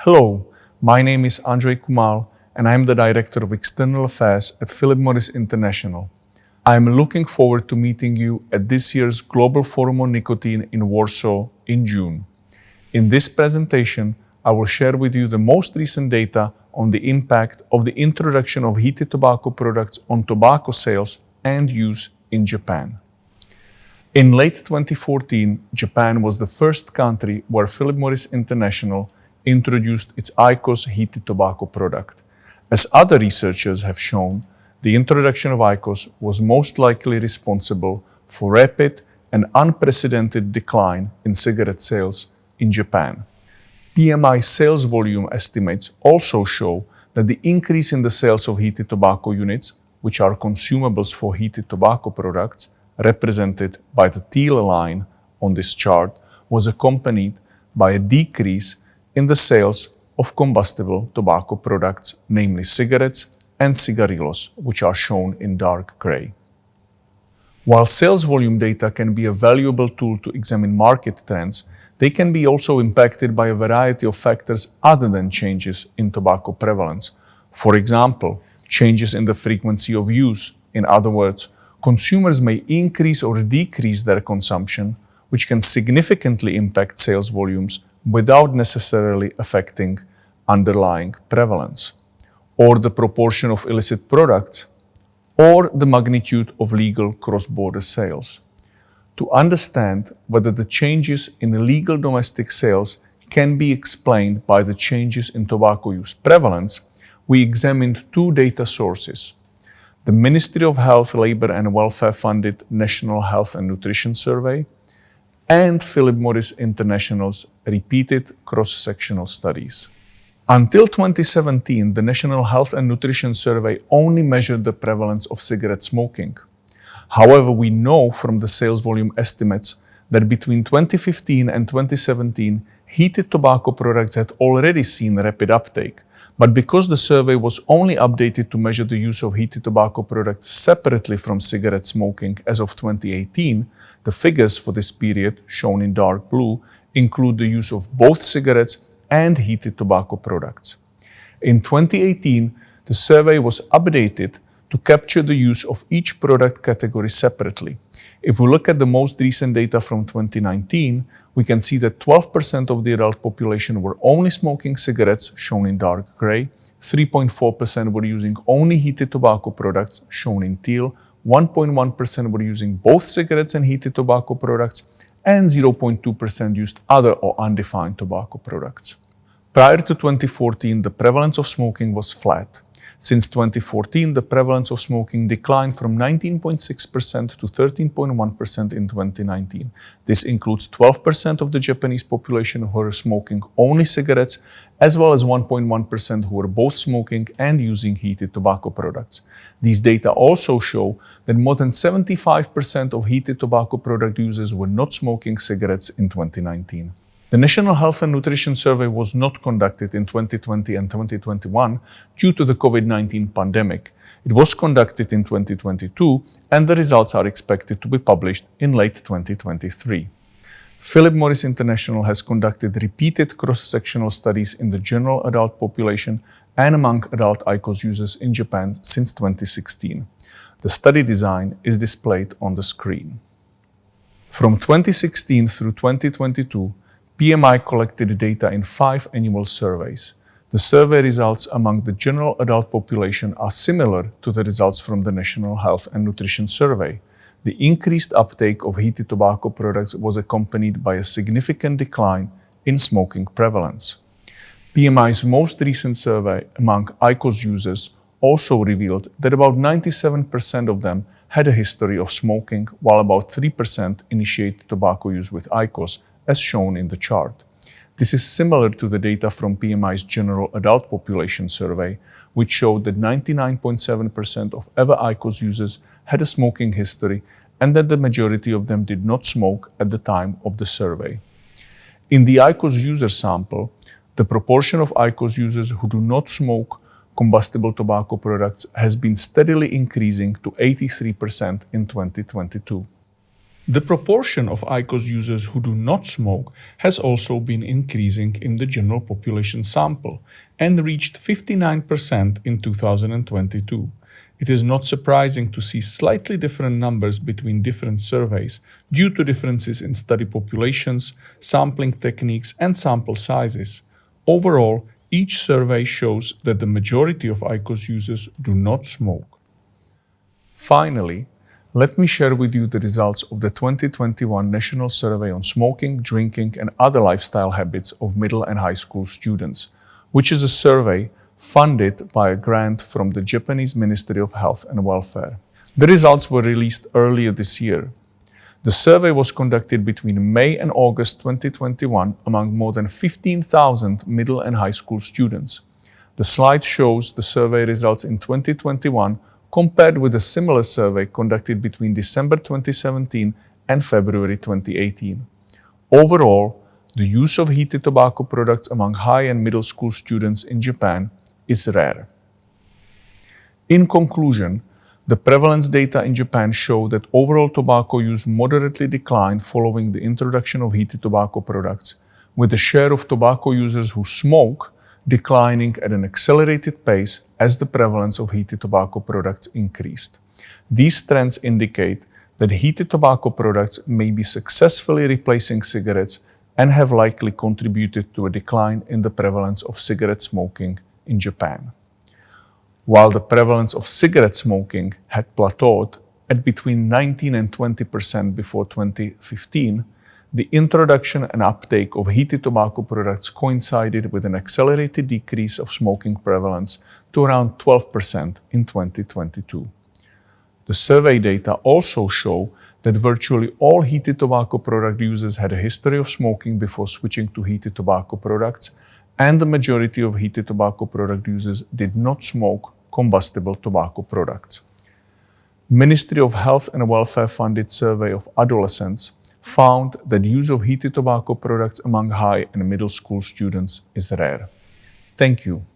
Hello, my name is Andrzej Kumal and I am the Director of External Affairs at Philip Morris International. I am looking forward to meeting you at this year's Global Forum on Nicotine in Warsaw in June. In this presentation, I will share with you the most recent data on the impact of the introduction of heated tobacco products on tobacco sales and use in Japan. In late 2014, Japan was the first country where Philip Morris International introduced its IQOS heated tobacco product. As other researchers have shown, the introduction of IQOS was most likely responsible for rapid and unprecedented decline in cigarette sales in Japan. PMI sales volume estimates also show that the increase in the sales of heated tobacco units, which are consumables for heated tobacco products, represented by the teal line on this chart, was accompanied by a decrease in the sales of combustible tobacco products, namely cigarettes and cigarillos, which are shown in dark gray. While sales volume data can be a valuable tool to examine market trends, they can be also impacted by a variety of factors other than changes in tobacco prevalence. For example, changes in the frequency of use. In other words, consumers may increase or decrease their consumption, which can significantly impact sales volumes without necessarily affecting underlying prevalence, or the proportion of illicit products, or the magnitude of legal cross-border sales. To understand whether the changes in illegal domestic sales can be explained by the changes in tobacco use prevalence, we examined two data sources: the Ministry of Health, Labor and Welfare-funded National Health and Nutrition Survey and Philip Morris International's repeated cross-sectional studies. Until 2017, the National Health and Nutrition Survey only measured the prevalence of cigarette smoking. However, we know from the sales volume estimates that between 2015 and 2017, heated tobacco products had already seen rapid uptake. But because the survey was only updated to measure the use of heated tobacco products separately from cigarette smoking as of 2018, the figures for this period, shown in dark blue, include the use of both cigarettes and heated tobacco products. In 2018, the survey was updated to capture the use of each product category separately. If we look at the most recent data from 2019, we can see that 12% of the adult population were only smoking cigarettes, shown in dark gray, 3.4% were using only heated tobacco products, shown in teal, 1.1% were using both cigarettes and heated tobacco products, and 0.2% used other or undefined tobacco products. Prior to 2014, the prevalence of smoking was flat. Since 2014, the prevalence of smoking declined from 19.6% to 13.1% in 2019. This includes 12% of the Japanese population who are smoking only cigarettes, as well as 1.1% who are both smoking and using heated tobacco products. These data also show that more than 75% of heated tobacco product users were not smoking cigarettes in 2019. The National Health and Nutrition Survey was not conducted in 2020 and 2021 due to the COVID-19 pandemic. It was conducted in 2022, and the results are expected to be published in late 2023. Philip Morris International has conducted repeated cross-sectional studies in the general adult population and among adult IQOS users in Japan since 2016. The study design is displayed on the screen. From 2016 through 2022, PMI collected data in 5 annual surveys. The survey results among the general adult population are similar to the results from the National Health and Nutrition Survey. The increased uptake of heated tobacco products was accompanied by a significant decline in smoking prevalence. PMI's most recent survey among IQOS users also revealed that about 97% of them had a history of smoking, while about 3% initiated tobacco use with IQOS, as shown in the chart. This is similar to the data from PMI's general adult population survey, which showed that 99.7% of ever IQOS users had a smoking history and that the majority of them did not smoke at the time of the survey. In the IQOS user sample, the proportion of IQOS users who do not smoke combustible tobacco products has been steadily increasing to 83% in 2022. The proportion of IQOS users who do not smoke has also been increasing in the general population sample and reached 59% in 2022. It is not surprising to see slightly different numbers between different surveys due to differences in study populations, sampling techniques, and sample sizes. Overall, each survey shows that the majority of IQOS users do not smoke. Finally, let me share with you the results of the 2021 National Survey on Smoking, Drinking, and Other Lifestyle Habits of Middle and High School Students, which is a survey funded by a grant from the Japanese Ministry of Health and Welfare. The results were released earlier this year. The survey was conducted between May and August 2021 among more than 15,000 middle and high school students. The slide shows the survey results in 2021 compared with a similar survey conducted between December 2017 and February 2018. Overall, the use of heated tobacco products among high and middle school students in Japan is rare. In conclusion, the prevalence data in Japan show that overall tobacco use moderately declined following the introduction of heated tobacco products, with the share of tobacco users who smoke declining at an accelerated pace as the prevalence of heated tobacco products increased. These trends indicate that heated tobacco products may be successfully replacing cigarettes and have likely contributed to a decline in the prevalence of cigarette smoking in Japan. While the prevalence of cigarette smoking had plateaued at between 19 and 20% before 2015, the introduction and uptake of heated tobacco products coincided with an accelerated decrease of smoking prevalence to around 12% in 2022. The survey data also show that virtually all heated tobacco product users had a history of smoking before switching to heated tobacco products, and the majority of heated tobacco product users did not smoke combustible tobacco products. Ministry of Health and Welfare funded survey of adolescents found that use of heated tobacco products among high and middle school students is rare. Thank you.